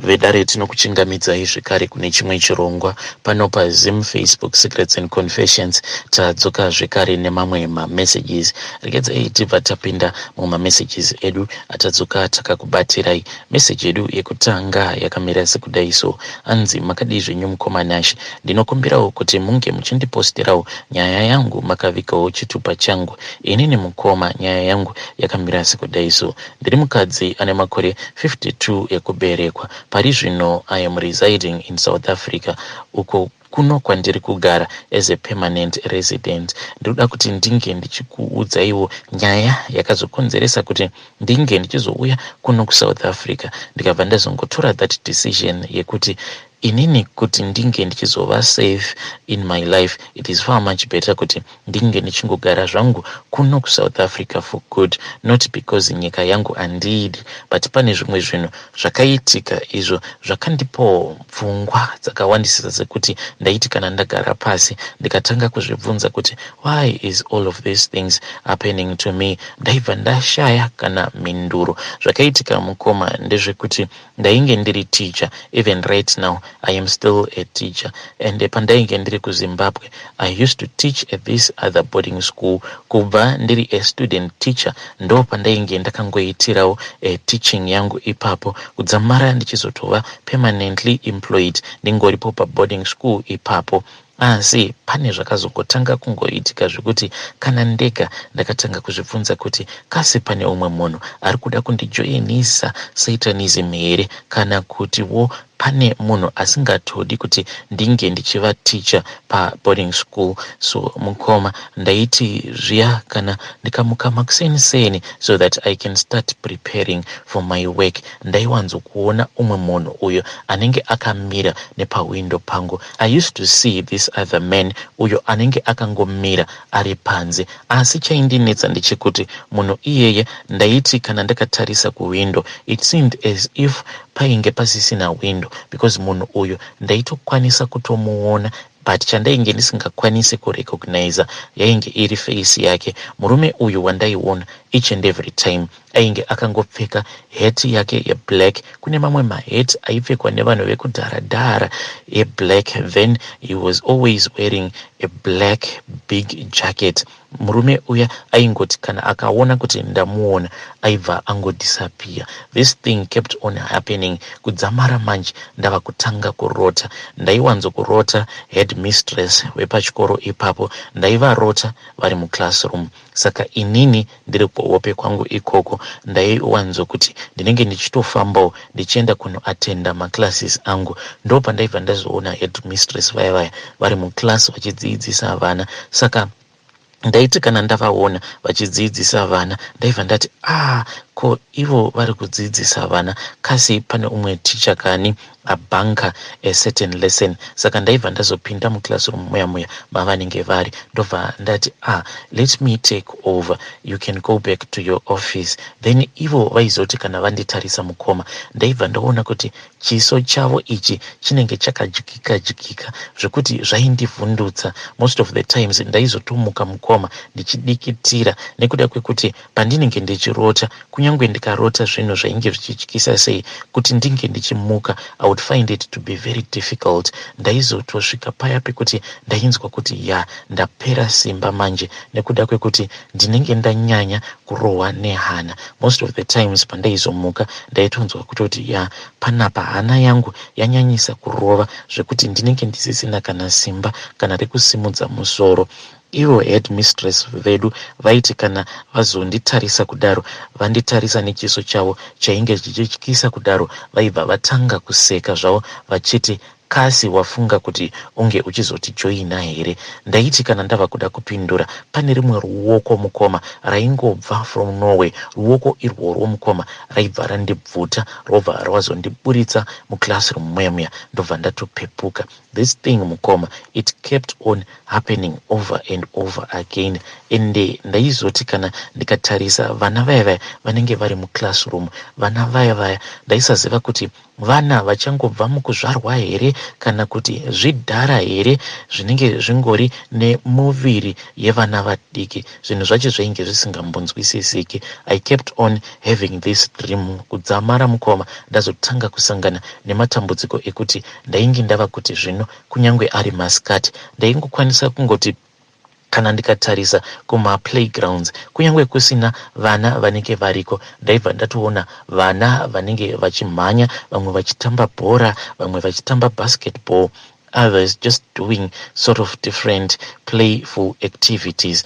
vedare tinokuchingamidzai zvekare kune chimwe chirongwa pano paZim Facebook Secrets and Confessions. Tadzoka zvekare nemamwe mamessages. Regedzai tibva tapinda mumamessages edu atadzoka takakubatirai. Message edu yekutanga yakamira sekudai so. Anzi makadi zvenyu mukoma Nash. Ndinokumbirawo kuti munge muchindipostirawo nyaya yangu makavikawo chitupa changu. Inini mukoma nyaya yangu yakamira sekudai so. Ndiri mukadzi ane makore 52 ekuberekwa. Pari zvino I am residing in South Africa, uko kuno kwandiri kugara as a permanent resident. Ndoda kuti ndinge ndichikuudzaiwo nyaya yakazokonzeresa kuti ndinge ndichizouya kuno kuSouth Africa. Ndikabva ndazongotora that decision yekuti inini kuti ndinge ndichizova safe in my life, it is far much better kuti ndinge ndichingogara zvangu kuno kuSouth Africa for good, not because nyika yangu handidi, but pane zvimwe zvinhu zvakaitika izvo zvakandipo pfungwa dzakawandisisa sekuti ndaiti kana ndagara pasi ndikatanga kuzvibvunza kuti why is all of these things happening to me, ndaibva ndashaya kana minduro. Zvakaitika mukoma ndezvekuti ndainge ndiri teacher. Even right now I am still a teacher, and pandainge ndiri kuZimbabwe I used to teach at this other boarding school. Kubva ndiri a student teacher ndo pandainge ndakangoitirawo teaching yangu ipapo kudzamara ndichizotova permanently employed ndingoripo paboarding school ipapo. Asi pane zvakazongotanga kungoitika zvekuti kana ndega ndakatanga kuzvibvunza kuti kasi pane umwe munhu ari kuda kundijoinisa Satanism here, kana kutiwo pane munhu asingatodi kuti ndinge ndichiva teacher pa boarding school. So mukoma ndaiti zviya kana ndikamuka makuseni so that I can start preparing for my work, ndaiwanzo kuona umwe munhu uyo anenge akamira nepawindo pangu. I used to see this other man uyo anenge akangomira ari panze, asi chaindinetsa ndechekuti munhu iyeye ndaiti kana ndakatarisa kuwindo it seemed as if painge pasisina window, because munhu uyu ndaitokwanisa kutomuona, but chandainge ndisingakwanisi kurecognize yainge iri face yake. Murume uyu wandaiona each and every time ainge akangopfeka hat yake ye black. Kune mamwe mahat aipfekwa nevanhu vekudharadhara ye black, then he was always wearing a black big jacket. Murume uya aingoti kana akaona kuti ndamuona aibva angodisappear. This thing kept on happening kudzamara manje ndava kutanga kurota. Ndaiwanzo kurota headmistress wepachikoro ipapo, ndaivarota vari muclassroom. Saka inini ndiri kuope kwangu ikoko ndaiwanzo kuti ndinenge ndichitofambawo ndichienda kunoatenda maclasses angu. Ndo pandaibva ndazoona headmistress vaya vari muclass vachidzidzisa vana. Saka ndaiti kana ndavaona vachidzidzisa vana ndaibva ndati ko ivo vari kudzidzisa vana kasi pane umwe teacher kani abanka a certain lesson. Saka ndaibva ndazopinda muclassroom muya mavanenge vari, ndobva ndati let me take over, you can go back to your office. Then ivo vaizoti kana vanditarisa mukoma ndaibva ndaona kuti chiso chavo ichi chinenge chakajikika zvekuti zvaindivhundutsa. Most of the times ndaizotomuka mukoma ndichidikitira nekuda kwekuti pandinenge ndichirota, kunyangwe ndikarota zvinhu zvainge zvichityisa sei, kuti ndinge ndichimuka I would find it to be very difficult. Ndaizotosvika paya pekuti ndainzwa kuti ndapera simba manje nekuda kwekuti ndinenge ndanyanya kurohwa nehana. Most of the times pandaizomuka ndaitonzwa kutoti panapa hana yangu yanyanyisa kurova zvekuti ndinenge ndisisina kana simba kana rekusimudza musoro. Ivo headmistress vedu vaiti kana vazonditarisa kudaro, vanditarisa nechiso chavo chainge chichityisa kudaro, vaibva vatanga kuseka zvavo vachiti kasi wafunga kuti unge uchizotijoina here. Ndaiti kana ndava kuda kupindura pane rimwe ruoko mukoma raingobva from Norway. Ruoko irworwo mukoma raibva randibvuta robva rawazondiburitsa muclassroom muya ndobva ndatopepuka. This thing mukoma, it kept on happening over and over again. Ende ndaizoti kana ndikatarisa vana vaya vanenge vari muclassroom, vana vaya ndaisaziva kuti vana vachangobva mukuzvarwa here kana kuti zvidhara here zvinenge zvingori nemuviri yevana vadiki. Zvinhu zvacho zvainge zvisingambonzwisisiki. I kept on having this dream kudzamara mukoma ndazotanga kusangana nematambudziko ekuti ndainge ndava kuti zvino kunyange ari masikati ndaingokwanisa kungoti kana ndikatarisa kuma-playgrounds kunyange kusina vana vanenge variko ndaibva ndatoona vana vanenge vachimhanya, vamwe vachitamba bhora, vamwe vachitamba basketball, others just doing sort of different playful activities.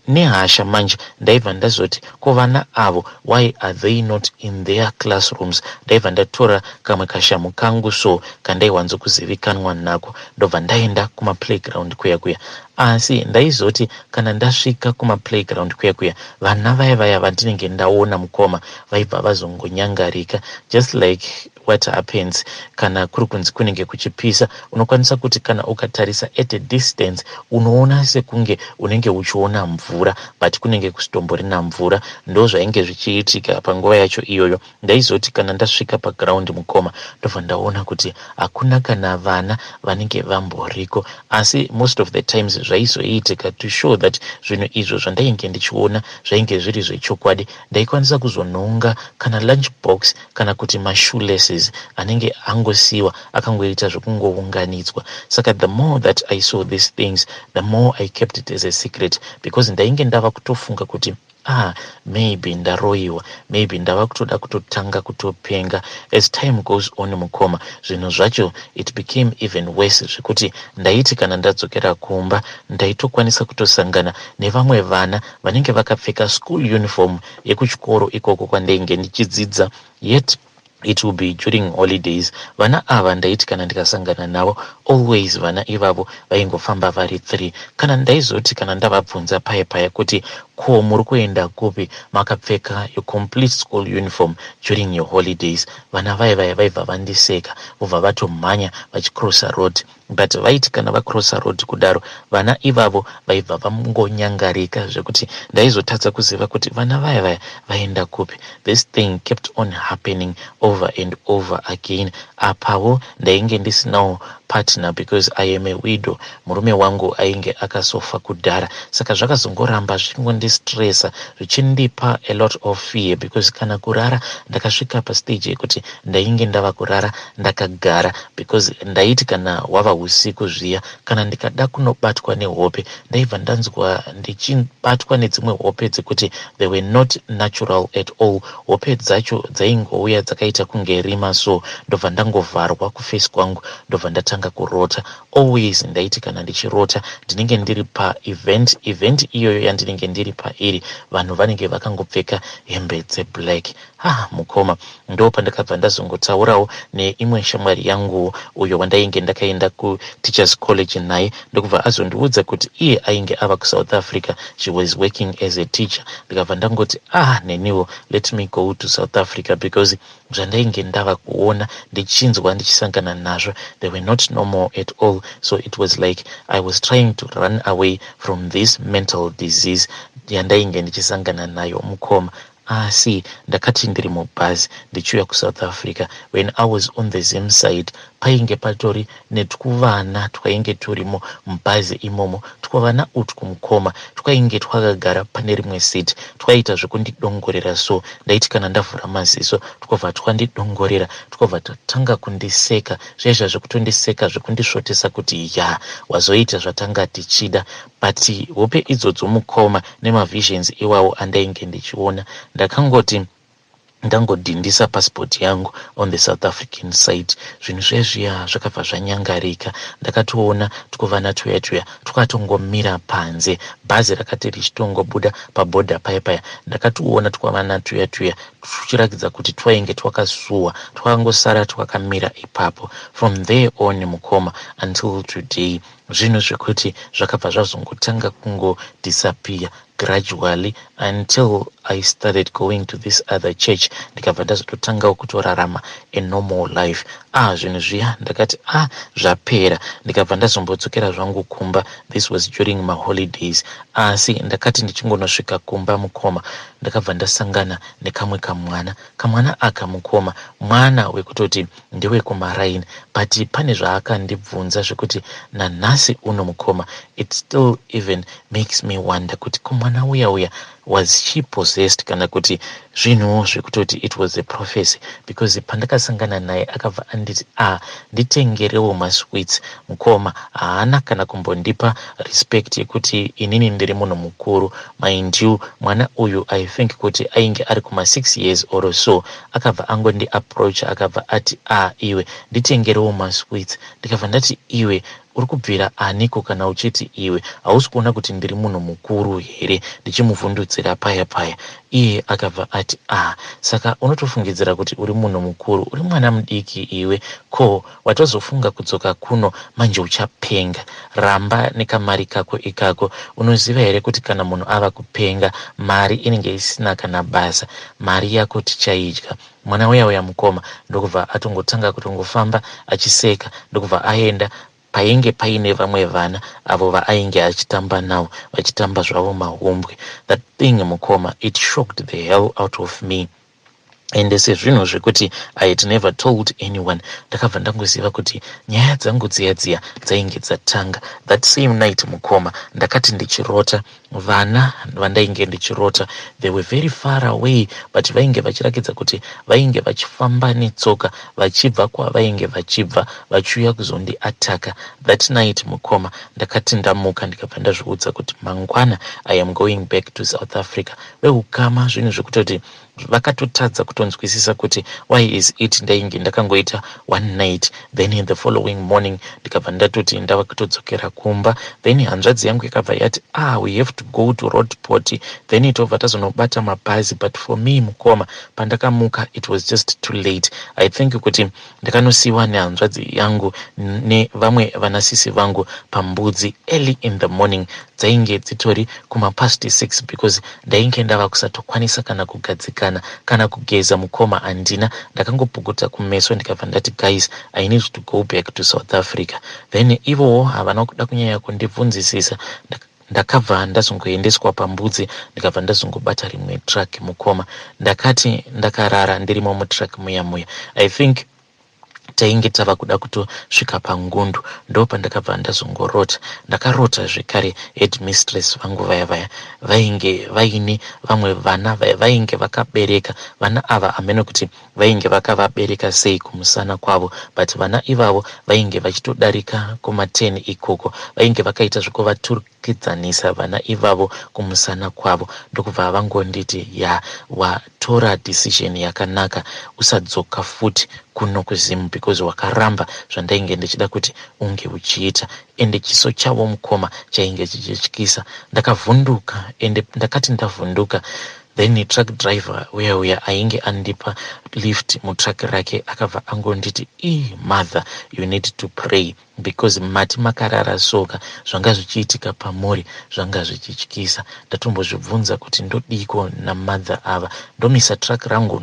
Nehasha manje ndaibva ndazoti ko vana avo, why are they not in their classrooms? Ndaibva ndatora kamwe kashamu kangu so kandaiwanzo kuzivikanwa nako ndobva ndaenda kuma-playground kuya asi ndaizoti kana ndasvika kuma-playground kuya vana vaya vandinenge ndaona mukoma vaibva vazongonyangarika, just like what happens kana kuri kunzi kunenge kuchipisa. Unokwanisa kuti kana ukatarisa at a distance unoona sekunge unenge uchiona mvura but kunenge kusitomborina mvura. Ndo zvainge zvichiitika panguva yacho iyoyo. Ndaizoti kana ndasvika paground mukoma ndobva ndaona kuti hakuna kana vana vanenge vamboriko, asi most of the times zvaizoitika to show that zvinhu izvo zvandainge ndichiona zvainge zviri zvechokwadi. Ndaikwanisa kuzonhonga kana lunchbox kana kuti mashoelaces anenge angosiwa akangoita zvokungounganidzwa. Saka the more that I saw these things, the more I kept it as a secret, because ndainge ndava kutofunga kuti maybe ndaroiwa, maybe ndava kutoda kutotanga kutopenga. As time goes on mukoma, zvinhu zvacho it became even worse zvekuti ndaiti kana ndadzokera kumba ndaitokwanisa kutosangana nevamwe vana vanenge vakapfeka school uniform yekuchikoro ikoko kwandainge ndichidzidza, yet it will be during holidays. Vana ava ndaiti kana ndikasangana navo, always vana ivavo vaingofamba vari 3. Kana ndaizoti kana ndavabvunza paya kuti ko muri kuenda kupi makapfeka your complete school uniform during your holidays, vana vaibva vandiseka vobva vatomhanya vachicrossa road. But vaiti kana vacrossa road kudaro vana ivavo vaibva vangonyangarika zvekuti ndaizotadza kuziva kuti vana vaya vaenda kupi. This thing kept on happening over and over again. Apawo ndainge ndisinawo partner because I am a widow. Murume wangu ainge akasofa kudhara, saka zvakazongoramba zvingondistressa zvichindipa a lot of fear, because kana kurara ndakasvika pastage yekuti ndainge ndava kurara ndakagara, because ndaiti kana wava usiku zviya kana ndikada kunobatwa nehope ndaibva ndanzwa ndichibatwa nedzimwe hope dzekuti they were not natural at all. Hope dzacho dzaingouya dzakaita kunge rima, so ndobva ndangovharwa kuface kwangu ndobva ndatanga kurota. Always ndaiti kana ndichirota ndinenge ndiri paevent iyoyo yandinenge ndiri pairi vanhu vanenge vakangopfeka hembe dzeblack. Mukoma ndo pandakabva ndazongotaurawo neimwe shamwari yangu uyo wandainge ndakaenda kuteachers college naye ndokubva azondiudza kuti iye ainge ava kuSouth Africa, she was working as a teacher. Ndikabva ndangoti neniwo let me go to South Africa, because zvandainge ndava kuona ndichinzwa ndichisangana nazvo they were not normal at all. So it was like I was trying to run away from this mental disease yandainge ndichisangana nayo mukoma. Asi ndakati ndiri mubhazi ndichiuya kuSouth Africa, when I was on the same side painge patori netwuvana twainge turimo mubhazi imomo. Twavana utwu mukoma twainge twakagara pane rimwe seat twaita zvekundidongorera, so ndaiti kana ndavhura maziso twobva twandidongorera, twobva tatanga kundiseka zvaizva zvekutondiseka zvekundisvotesa kuti wazoita zvatanga tichida. But hope idzodzo mukoma nemavisions iwawo andainge ndichiona, ndakangoti ndangodhindisa passport yangu on the South African side. Zvinhu zvezviya zvakabva zvanyangarika. Ndakatoona twuvana tuya twakatongomira panze, bhazi rakati richitongobuda pabhodha paya ndakatoona twavana tuya tuchiratidza kuti twainge twakasuwa, twakangosara twakamira ipapo. From there on mukoma until today zvinhu zvekuti zvakabva zvazongotanga kungodisappear gradually until I started going to this other church, ndikabva ndazototanga kutorarama a normal life. Zvinhu zviya ndakati zvapera, ndikabva ndazombodzokera zvangu kumba. This was during my holidays. Asi ndakati ndichingonosvika kumba mukoma, ndakabva ndasangana nekamwe kamwana aka mukoma, mwana wekutoti ndiwe kumaraini, but pane zvaakandibvunza zvekuti nanhasi uno mukoma. It still even makes me wonder kuti kumwana uya was she possessed kana kuti zvinhuwo zvekutoti it was a prophecy, because pandakasangana naye akabva anditi nditengerewo masweets. Mukoma haana kana kumbondipa respect yekuti inini ndiri munhu mukuru. Mind you, mwana uyu I think kuti ainge ari kuma 6 years or so, akabva angondi approach akabva ati iwe nditengerewo masweets. Ndikabva ndati iwe uri kubvira aniko kana uchiti iwe hausi kuona kuti ndiri munhu mukuru here, ndichimuvhundutsira paya. Iye akabva ati saka unotofungidzira kuti uri munhu mukuru, uri mwana mudiki iwe, ko watozofunga kudzoka kuno manje uchapenga. Ramba nekamari kako ikako. Unoziva here kuti kana munhu ava kupenga mari inenge isina kana basa, mari yako tichaidya. Mwana uya mukoma ndokubva atongotanga kutongofamba achiseka, ndokubva aenda painge paine vamwe vana avo vaainge achitamba navo, vachitamba zvavo mahombwe. That thing mukoma, it shocked the hell out of me. And sezvinhu zvekuti I had never told anyone, ndakabva ndangoziva kuti nyaya dzangu dziya dzainge dzatanga. That same night mukoma, ndakati ndichirota vana vandainge ndichirota, they were very far away, but vainge vachirakidza kuti vainge vachifamba netsoka vachibva kwavainge vachibva vachiuya kuzondiataka. That night mukoma, ndakati ndamuka ndikabva ndazviudza kuti mangwana I am going back to South Africa. Veukama zvinhu zvekutoti vakatotadza kutonzwisisa kuti why is it ndainge ndakangoita one night, then in the following morning ndikabva ndatoti ndava kutodzokera kumba. Then hanzvadzi yangu ikabva yati we have to go to Roadport, then itobva tazonobata mabhazi. But for me mukoma, pandakamuka it was just too late. I think kuti ndakanosiyiwa nehanzvadzi yangu nevamwe vanasisi vangu pambudzi early in the morning, dzainge dzitori kuma past 6, because ndainge ndava kusatokwanisa kana kugadzikana kana kugeza mukoma. Andina, ndakangopukuta kumeso ndikabva ndati guys, I need to go back to South Africa. Then ivowo havana kuda kunyanya kundibvunzisisa, ndakabva ndazongoendeswa pambudzi, ndikabva ndazongobata rimwe track mukoma. Ndakati ndakarara ndirimo mutrack muya. I think tainge tava kuda kutosvika pangundu, ndo pandakabva ndazongorota. Ndakarota zvekare headmistress vangu vaya vainge vaine vamwe vana vainge vakabereka. Vana ava ameno kuti vainge vakavabereka sei kumusana kwavo, but vana ivavo vainge vachitodarika kuma 10 ikoko, vainge vakaita zvekuvaturikidzanisa vana ivavo kumusana kwavo. Ndokubva vangonditi watora decision yakanaka, usadzoka futi kuno kuzimu, because wakaramba zvandainge ndichida kuti unge uchiita. Ende chiso chavo mukoma chainge chichityisa. Ndakavhunduka, ende ndakati ndavhunduka, then truck driver uya ainge andipa lift mutrack rake akabva angonditi mother, you need to pray, because mati makarara soka zvanga zvichiitika pamuri zvanga zvichityisa. Ndatombozvibvunza kuti ndodiko namadha ava, ndomisa track rangu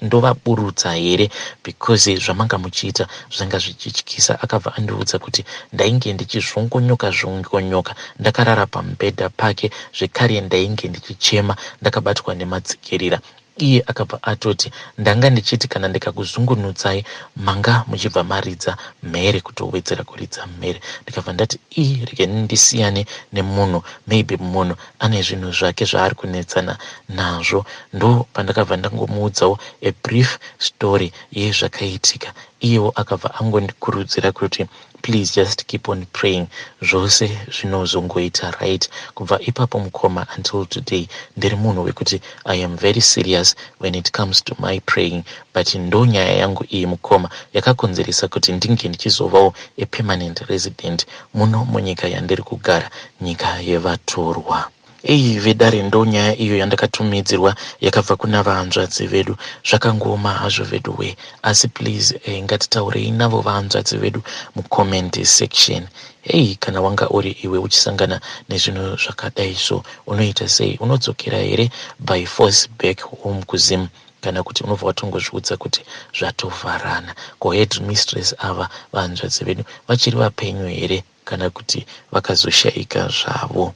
ndovaburutsa here, because zvamanga muchiita zvanga zvichityisa. Akabva andiudza kuti ndainge ndichizvongonyoka ndakarara pamubhedha pake, zvekare ndainge ndichichema ndakabatwa nemadzikirira. Iye akabva atoti ndanga ndichiti kana ndikakuzungunutsai manga muchibva maridza mhere kutowedzera kuridza mhere. Ndikabva ndati rekeni ndisiyane nemunhu, maybe munhu ane zvinhu zvake zvaari kunetsana nazvo. Ndo pandakabva ndangomuudzawo a brief story yezvakaitika. Iyewo akabva angondikurudzira kuti please just keep on praying, zvose zvinozongoita right. Kubva ipapo mukoma until today ndiri munhu wekuti I am very serious when it comes to my praying. But ndo nyaya yangu iyi mukoma yakakonzeresa kuti ndinge ndichizovawo a permanent resident muno munyika yandiri kugara, nyika yevatorwa. Vedare ndo nyaya iyo yandakatumidzirwa yakabva kuna vahanzvadzi vedu. Zvakangoma hazvo vedu we, asi please ngatitaurei navo vahanzvadzi vedu mucomment section. Kana wanga uri iwe uchisangana nezvinhu zvakadai so unoita sei? Unodzokera here by force back home kuzimu, kana kuti unobva watongozviudza kuti zvatovharana? Headmistress ava vahanzvadzi vedu vachiri vapenyu here kana kuti vakazoshaika zvavo?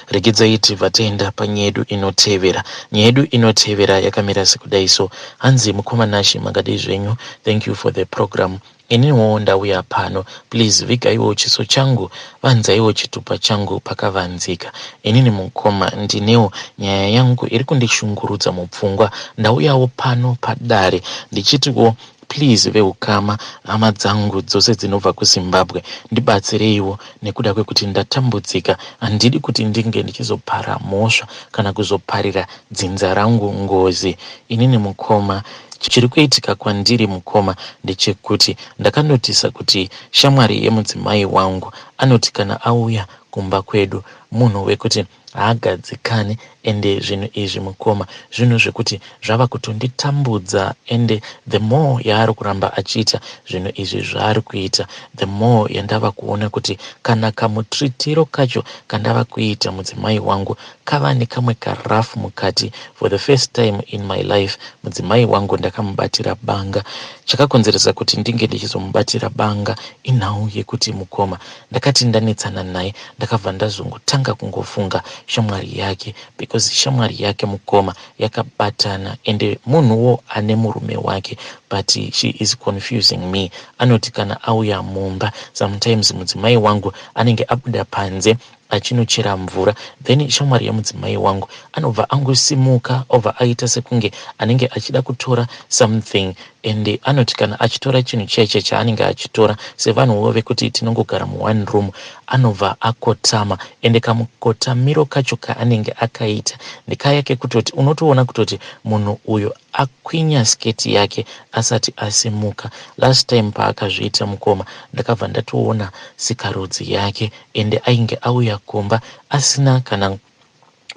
Regedzai tibva taenda panyaya yedu inotevera. Nyaya yedu inotevera yakamira sekudai so. Hanzi mukomanashi mangadei zvenyu? Thank you for the program. Iniwo ndauya pano, please vigaiwo chiso changu, vanzaiwo chitupa changu pakavanzika. Inini mukoma ndinewo nyaya yangu iri kundishungurudza mupfungwa. Ndauyawo pano padare ndichitiwo please veukama, hama dzangu dzose dzinobva kuZimbabwe, ndibatsireiwo nekuda kwekuti ndatambudzika. Handidi kuti ndinge ndichizopara mhosva kana kuzoparira dzinza rangu ngozi. Inini mukoma, chiri kuitika kwandiri mukoma ndechekuti ndakanotisa kuti shamwari yemudzimai wangu anoti kana auya kumba kwedu munhu wekuti haagadzikane, ende zvinhu izvi mukoma zvinhu zvekuti zvava kutonditambudza, ende the more yaari kuramba achiita zvinhu izvi zvaari kuita, the more yandava kuona kuti kana kamutritiro kacho kandava kuita mudzimai wangu kava nekamwe karafu mukati. For the first time in my life mudzimai wangu ndakamubatira banga. Chakakonzeresa kuti ndinge ndichizomubatira banga inhau yekuti mukoma ndakati ndanetsana naye ndakabva ndazongotanga kungofunga shamwari yake, because shamwari yake mukoma yakabatana, ende munhuwo ane murume wake, but she is confusing me. Anoti kana auya mumba sometimes mudzimai wangu anenge abuda panze achinochera mvura, then shamwari yemudzimai wangu anobva angosimuka obva aita sekunge anenge achida kutora something, ende anoti kana achitora chinhu cheche chaanenge achitora sevanhuwo vekuti tinongogara mu1 room, anobva akotama, ende kamukotamiro kacho kaanenge akaita ndekaya kekutoti unotoona kutoti munhu uyo akwinya sketi yake asati asimuka. Last time paakazviita mukoma ndakabva ndatoona sikarudzi yake, ende ainge auya kumba asina kana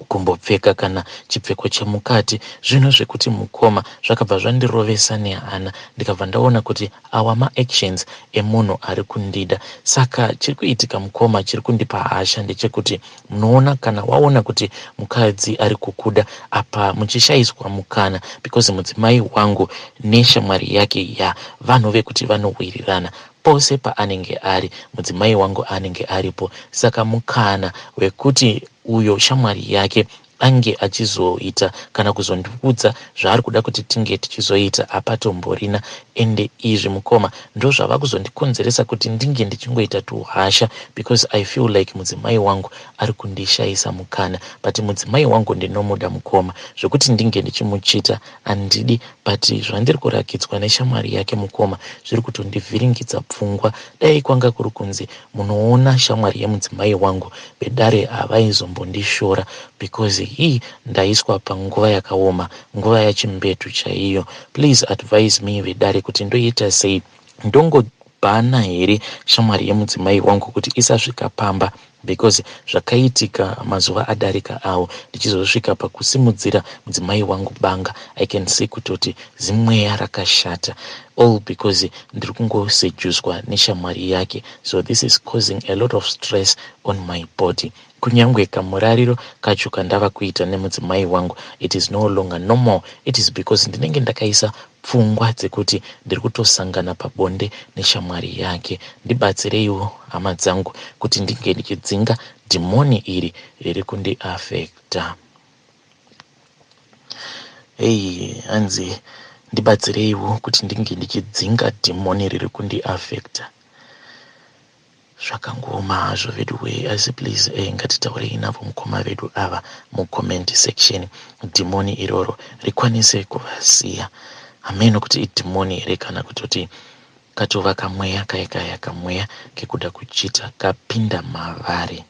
kumbopfeka kana chipfeko chemukati, zvinhu zvekuti mukoma zvakabva zvandirovesa nehana. Ndikabva ndaona kuti awa maactions emunhu ari kundida. Saka chiri kuitika mukoma chiri kundipa hasha ndechekuti munoona kana waona kuti mukadzi ari kukuda apa muchishayiswa mukana, because mudzimai wangu neshamwari yake vanhu vekuti vanowirirana pose paanenge ari, mudzimai wangu anenge aripo. Saka mukana wekuti uyo shamwari yake ange achizoita kana kuzondiudza zvaari kuda kuti tinge tichizoita apatomborina, ende izvi mukoma ndo zvava kuzondikonzeresa kuti ndinge ndichingoita tuhasha, because I feel like mudzimai wangu ari kundishayisa mukana, but mudzimai wangu ndinomuda mukoma zvekuti ndinge ndichimuchita handidi, but zvandiri kurakidzwa neshamwari yake mukoma zviri kutondivhiringidza pfungwa. Dai kwanga kuri kunzi munoona shamwari yemudzimai wangu bedare havaizombondishora, because hii ndaiswa panguva yakaoma, nguva yachimbetu chaiyo. Please advise me vedare kuti ndoita sei, ndongobhana here shamwari yemudzimai wangu kuti isasvika pamba, because zvakaitika mazuva adarika awo ndichizosvika pakusimudzira mudzimai wangu banga, I can see kutoti zimweya rakashata, all because ndiri kungosejuswa neshamwari yake. So this is causing a lot of stress on my body. Kunyangwe kamurariro kacho kandava kuita nemudzimai wangu, it is no longer normal. It is because ndinenge ndakaisa pfungwa dzekuti ndiri kutosangana pabonde neshamwari yake. Ndibatsireiwo hama dzangu kuti ndinge ndichidzinga dhimoni iri riri kundiafekta. Hanzi ndibatsireiwo kuti ndinge ndichidzinga dhimoni riri kundiafekta. Zvakangoma hazvo vedu we, asi please ngatitaurei navo mukoma vedu ava mucomment section. Dhimoni iroro rikwanise kuvasiya. Hameno kuti idhimoni here kana kutoti katova kamweya kaya kamweya kekuda kuchita kapinda mavari.